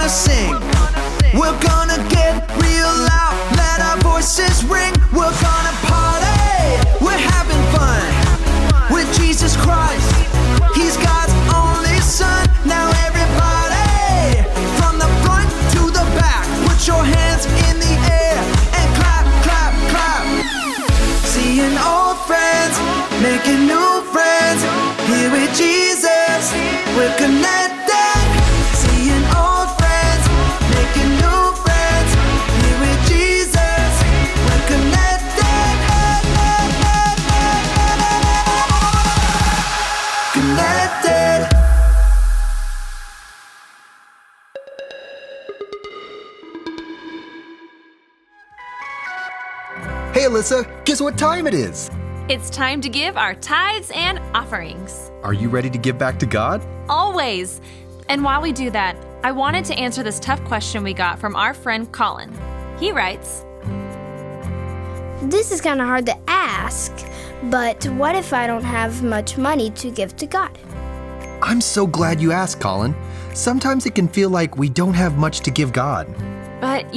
gonna sing. We're gonna get real loud, let our voices ring. We're gonna party, we're having fun with Jesus Christ. He's God's only son. Now everybody, from the front to the back, put your hands in the air and clap, clap, clap. Seeing old friends, making new friends. Here with Jesus, we're connected. Seeing old friends, making new friends. Here with Jesus, we're connected. Connected. Hey, Alyssa, guess what time it is? It's time to give our tithes and offerings. Are you ready to give back to God? Always. And while we do that, I wanted to answer this tough question we got from our friend Colin. He writes, This is kind of hard to ask, but what if I don't have much money to give to God? I'm so glad you asked, Colin. Sometimes it can feel like we don't have much to give God. but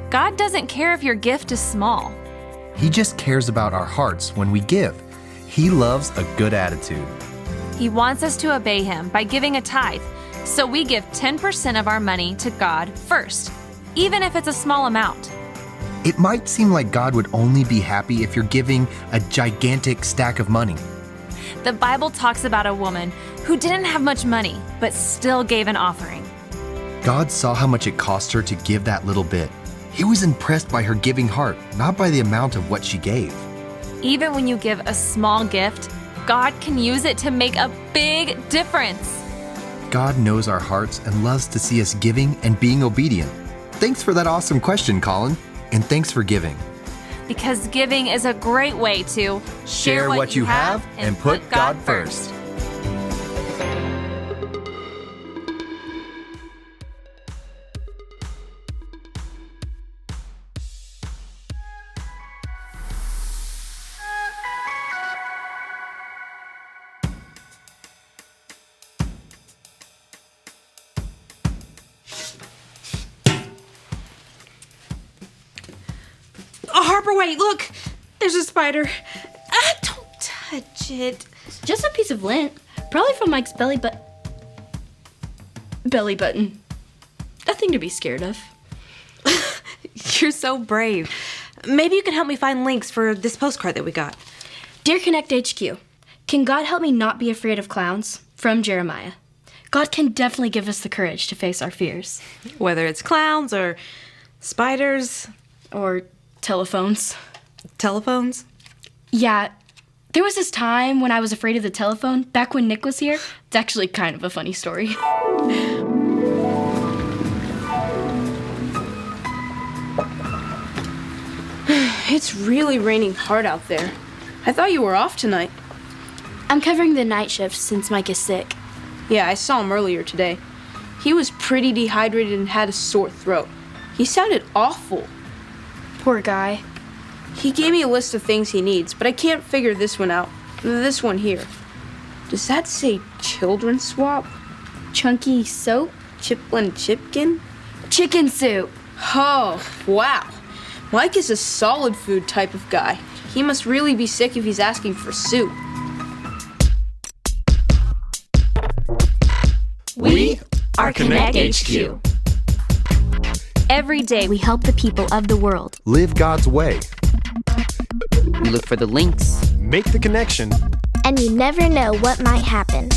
God doesn't care if your gift is small. He just cares about our hearts when we give. He loves a good attitude. He wants us to obey him by giving a tithe. So we give 10% of our money to God first, even if it's a small amount. It might seem like God would only be happy if you're giving a gigantic stack of money. The Bible talks about a woman who didn't have much money, but still gave an offering. God saw how much it cost her to give that little bit. He was impressed by her giving heart, not by the amount of what she gave. Even when you give a small gift, God can use it to make a big difference. God knows our hearts and loves to see us giving and being obedient. Thanks for that awesome question, Colin. And thanks for giving. Because giving is a great way to Share what you have and put God first. Oh, Harper, wait, look! There's a spider. Don't touch it. It's just a piece of lint. Probably from Mike's belly button. Nothing to be scared of. You're so brave. Maybe you can help me find links for this postcard that we got. Dear Connect HQ, can God help me not be afraid of clowns? From Jeremiah. God can definitely give us the courage to face our fears. Whether it's clowns or spiders. Or telephones. Telephones? Yeah, there was this time when I was afraid of the telephone, back when Nick was here. It's actually kind of a funny story. It's really raining hard out there. I thought you were off tonight. I'm covering the night shift since Mike is sick. Yeah, I saw him earlier today. He was pretty dehydrated and had a sore throat. He sounded awful. Poor guy. He gave me a list of things he needs, but I can't figure this one out. This one here. Does that say children's swap? Chunky soap? Chiplin Chipkin? Chicken soup. Oh, wow. Mike is a solid food type of guy. He must really be sick if he's asking for soup. We are Connect HQ. Every day we help the people of the world. Live God's way. We look for the links. Make the connection. And you never know what might happen.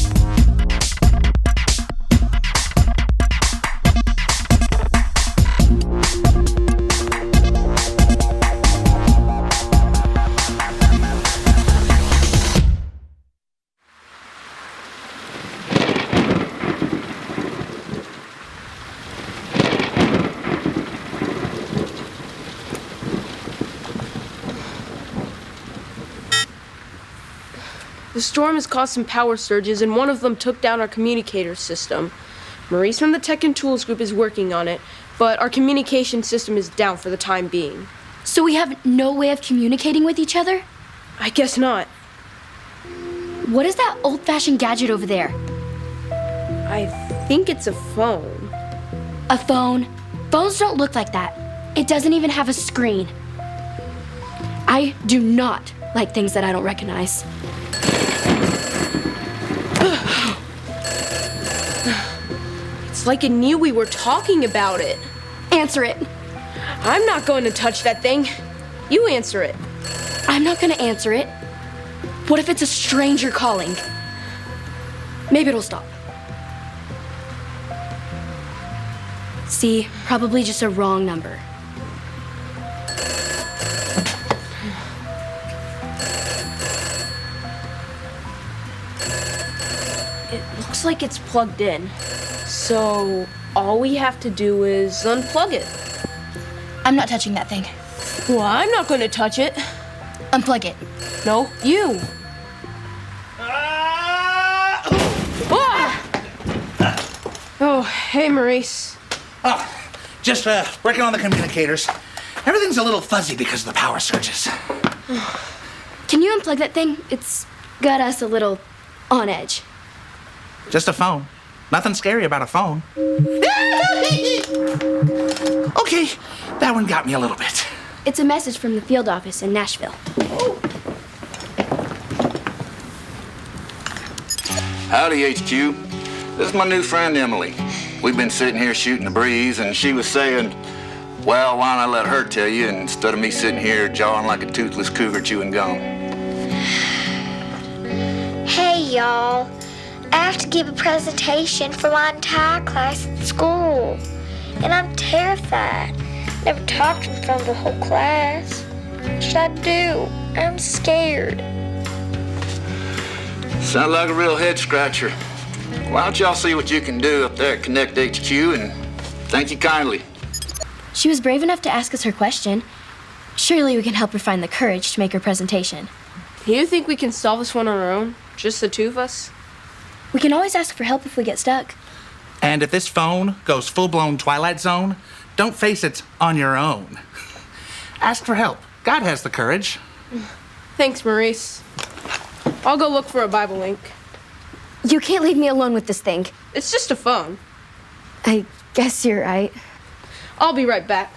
The storm has caused some power surges, and one of them took down our communicator system. Maurice from the Tech and Tools group is working on it, but our communication system is down for the time being. So we have no way of communicating with each other? I guess not. What is that old-fashioned gadget over there? I think it's a phone. A phone? Phones don't look like that. It doesn't even have a screen. I do not like things that I don't recognize. It's like it knew we were talking about it. Answer it. I'm not going to touch that thing. You answer it. I'm not gonna answer it. What if it's a stranger calling? Maybe it'll stop. See, probably just a wrong number. It looks like it's plugged in. So all we have to do is unplug it. I'm not touching that thing. Well, I'm not going to touch it. Unplug it. No, you. Ah! Oh, hey, Maurice. Oh, just working on the communicators. Everything's a little fuzzy because of the power surges. Can you unplug that thing? It's got us a little on edge. Just a phone. Nothing scary about a phone. Okay, that one got me a little bit. It's a message from the field office in Nashville. Howdy, HQ. This is my new friend, Emily. We've been sitting here shooting the breeze, and she was saying, well, why don't I let her tell you instead of me sitting here jawing like a toothless cougar chewing gum? Hey, y'all. I have to give a presentation for my entire class at school. And I'm terrified. Never talked in front of the whole class. What should I do? I'm scared. Sound like a real head scratcher. Why don't y'all see what you can do up there at Connect HQ, and thank you kindly. She was brave enough to ask us her question. Surely we can help her find the courage to make her presentation. You think we can solve this one on our own? Just the two of us? We can always ask for help if we get stuck. And if this phone goes full-blown Twilight Zone, don't face it on your own. Ask for help. God has the courage. Thanks, Maurice. I'll go look for a Bible link. You can't leave me alone with this thing. It's just a phone. I guess you're right. I'll be right back.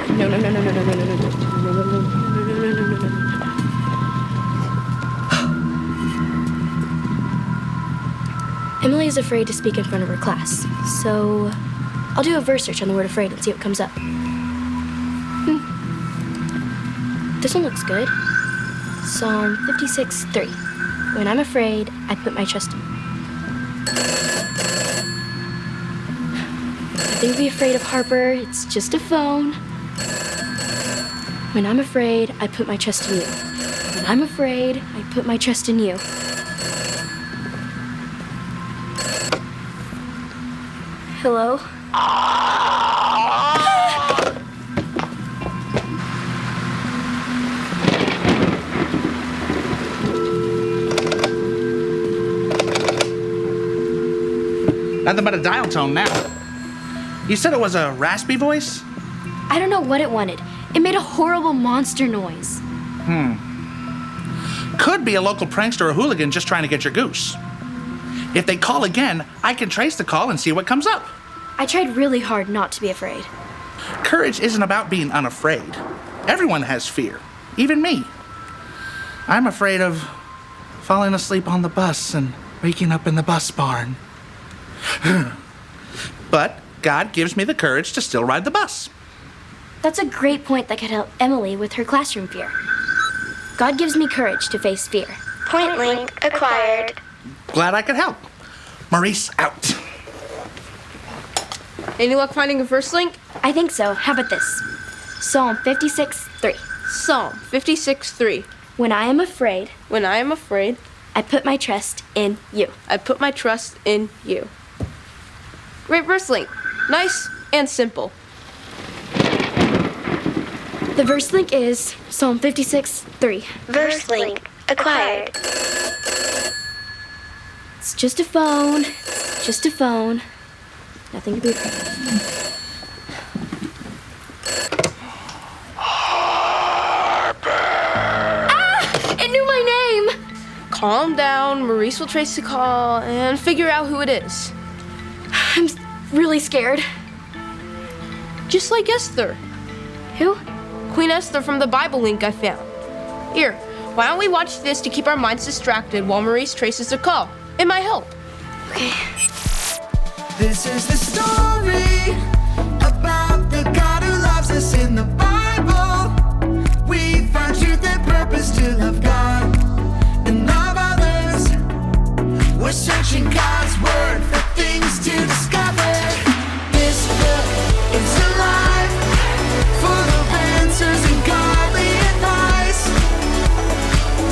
No. Emily is afraid to speak in front of her class, so I'll do a verse search on the word afraid and see what comes up. This one looks good. Psalm 56:3. When I'm afraid, I put my trust in you. Nothing to be afraid of, Harper. It's just a phone. When I'm afraid, I put my trust in you. When I'm afraid, I put my trust in you. Hello? Nothing but a dial tone now. You said it was a raspy voice? I don't know what it wanted. It made a horrible monster noise. Could be a local prankster or hooligan just trying to get your goose. If they call again, I can trace the call and see what comes up. I tried really hard not to be afraid. Courage isn't about being unafraid. Everyone has fear, even me. I'm afraid of falling asleep on the bus and waking up in the bus barn. But God gives me the courage to still ride the bus. That's a great point that could help Emily with her classroom fear. God gives me courage to face fear. Point link acquired. Glad I could help. Maurice out. Any luck finding a first link? I think so. How about this? Psalm 56:3. Psalm 56:3. When I am afraid, When I am afraid, I put my trust in you. I put my trust in you. Great verse link. Nice and simple. The verse link is Psalm 56:3. Verse link acquired. It's just a phone. It's just a phone. Nothing to be afraid of. Ah! It knew my name! Calm down. Maurice will trace the call and figure out who it is. really scared. Just like Esther. Who? Queen Esther from the Bible link I found. Here, why don't we watch this to keep our minds distracted while Maurice traces the call? It might help. Okay. This is the story about the God who loves us in the Bible. We find truth and purpose to love God and love others. We're searching God's word for things to discover. This book is alive, full of answers and godly advice.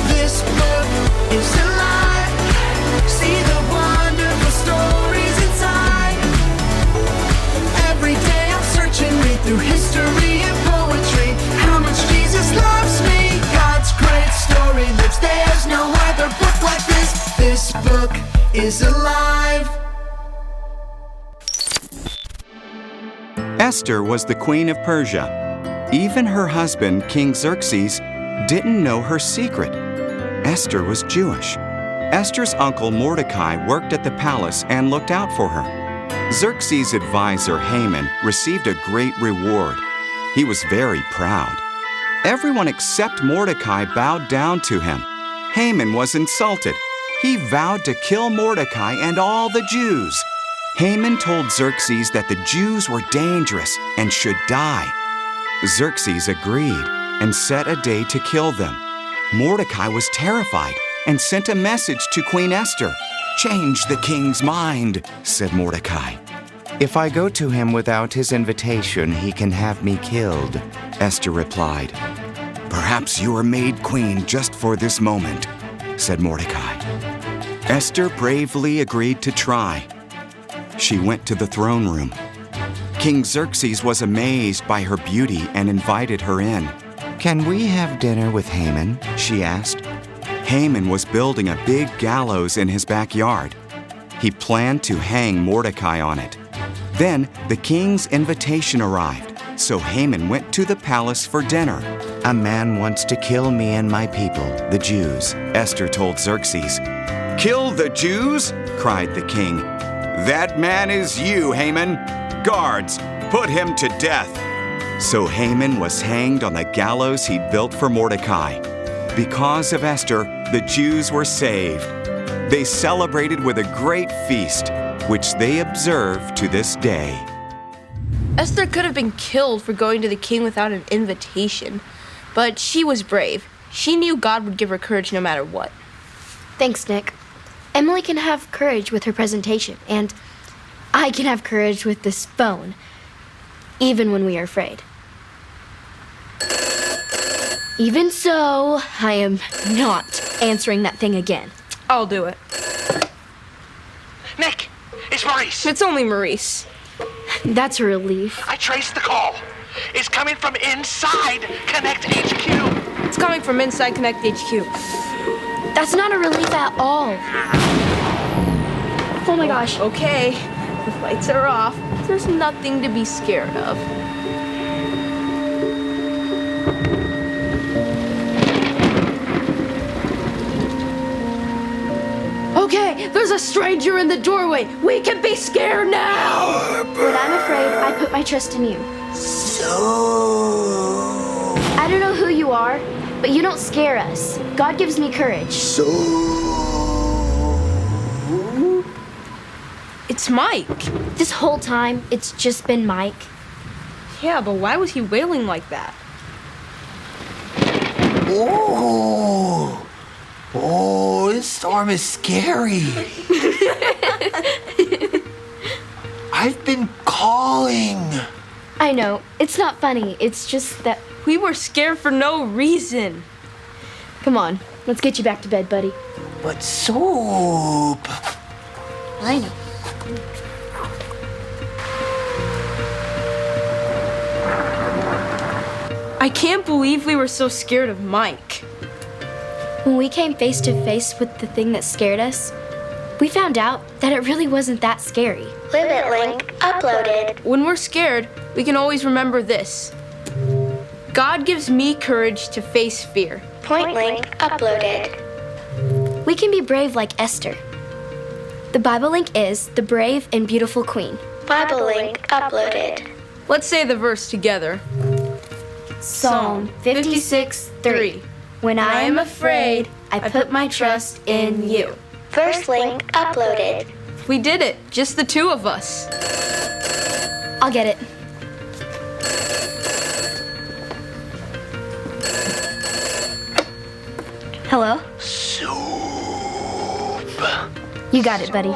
This book is alive. See the wonderful stories inside. Every day I'm searching, read through history and poetry. How much Jesus loves me. God's great story lives. There's no other book like this. This book is alive. Esther was the queen of Persia. Even her husband, King Xerxes, didn't know her secret. Esther was Jewish. Esther's uncle Mordecai worked at the palace and looked out for her. Xerxes' advisor, Haman, received a great reward. He was very proud. Everyone except Mordecai bowed down to him. Haman was insulted. He vowed to kill Mordecai and all the Jews. Haman told Xerxes that the Jews were dangerous and should die. Xerxes agreed and set a day to kill them. Mordecai was terrified and sent a message to Queen Esther. "Change the king's mind," said Mordecai. "If I go to him without his invitation, he can have me killed," Esther replied. "Perhaps you are made queen just for this moment," said Mordecai. Esther bravely agreed to try. She went to the throne room. King Xerxes was amazed by her beauty and invited her in. "Can we have dinner with Haman?" she asked. Haman was building a big gallows in his backyard. He planned to hang Mordecai on it. Then the king's invitation arrived, so Haman went to the palace for dinner. "A man wants to kill me and my people, the Jews," Esther told Xerxes. "Kill the Jews?" cried the king. "That man is you, Haman. Guards, put him to death." So Haman was hanged on the gallows he'd built for Mordecai. Because of Esther, the Jews were saved. They celebrated with a great feast, which they observe to this day. Esther could have been killed for going to the king without an invitation, but she was brave. She knew God would give her courage no matter what. Thanks, Nick. Emily can have courage with her presentation, and I can have courage with this phone, even when we are afraid. Even so, I am not answering that thing again. I'll do it. Nick, it's Maurice. It's only Maurice. That's a relief. I traced the call. It's coming from inside Connect HQ. It's coming from inside Connect HQ. That's not a relief at all. Oh my gosh. Okay, the lights are off. There's nothing to be scared of. Okay, there's a stranger in the doorway. We can be scared now. When I'm afraid, I put my trust in you. So I don't know who you are, but you don't scare us. God gives me courage. It's Mike. This whole time, it's just been Mike. Yeah, but why was he wailing like that? Oh, this storm is scary. I've been calling. I know, it's not funny. It's just that... We were scared for no reason. Come on, let's get you back to bed, buddy. But Soap. I know. I can't believe we were so scared of Mike. When we came face to face with the thing that scared us, we found out that it really wasn't that scary. Limit link uploaded. When we're scared, we can always remember this. God gives me courage to face fear. Point link uploaded. We can be brave like Esther. The Bible link is the brave and beautiful queen. Bible link uploaded. Let's say the verse together. Psalm 56:3. When I am afraid, I put my trust in you. Verse link uploaded. We did it, just the two of us. I'll get it. Hello? You got it, buddy.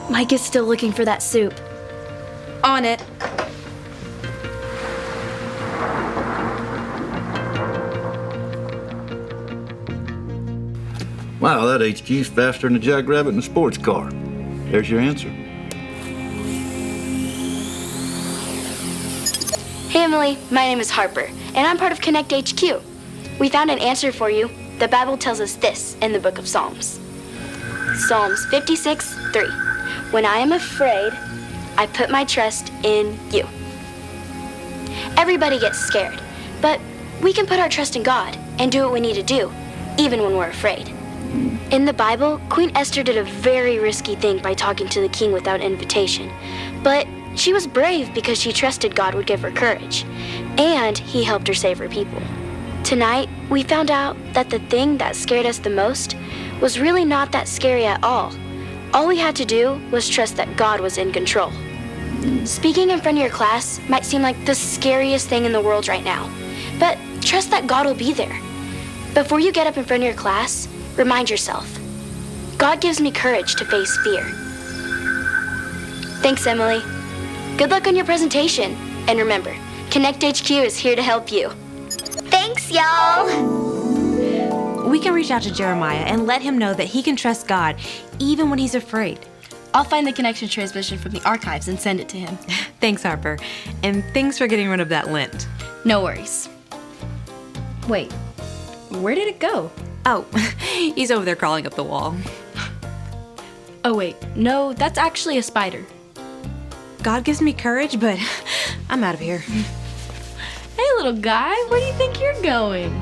Mike is still looking for that soup. On it. Wow, that HQ's faster than a jackrabbit in a sports car. There's your answer. Hey Emily, my name is Harper, and I'm part of Connect HQ. We found an answer for you. The Bible tells us this in the book of Psalms. Psalms 56:3. When I am afraid, I put my trust in you. Everybody gets scared, but we can put our trust in God and do what we need to do, even when we're afraid. In the Bible, Queen Esther did a very risky thing by talking to the king without invitation, but she was brave because she trusted God would give her courage, and he helped her save her people. Tonight, we found out that the thing that scared us the most was really not that scary at all. All we had to do was trust that God was in control. Speaking in front of your class might seem like the scariest thing in the world right now, but trust that God will be there. Before you get up in front of your class, remind yourself, God gives me courage to face fear. Thanks, Emily. Good luck on your presentation. And remember, Connect HQ is here to help you. Thanks, y'all. We can reach out to Jeremiah and let him know that he can trust God even when he's afraid. I'll find the connection transmission from the archives and send it to him. Thanks, Harper. And thanks for getting rid of that lint. No worries. Wait, where did it go? Oh, he's over there crawling up the wall. Oh wait, no, that's actually a spider. God gives me courage, but I'm out of here. Hey little guy, where do you think you're going?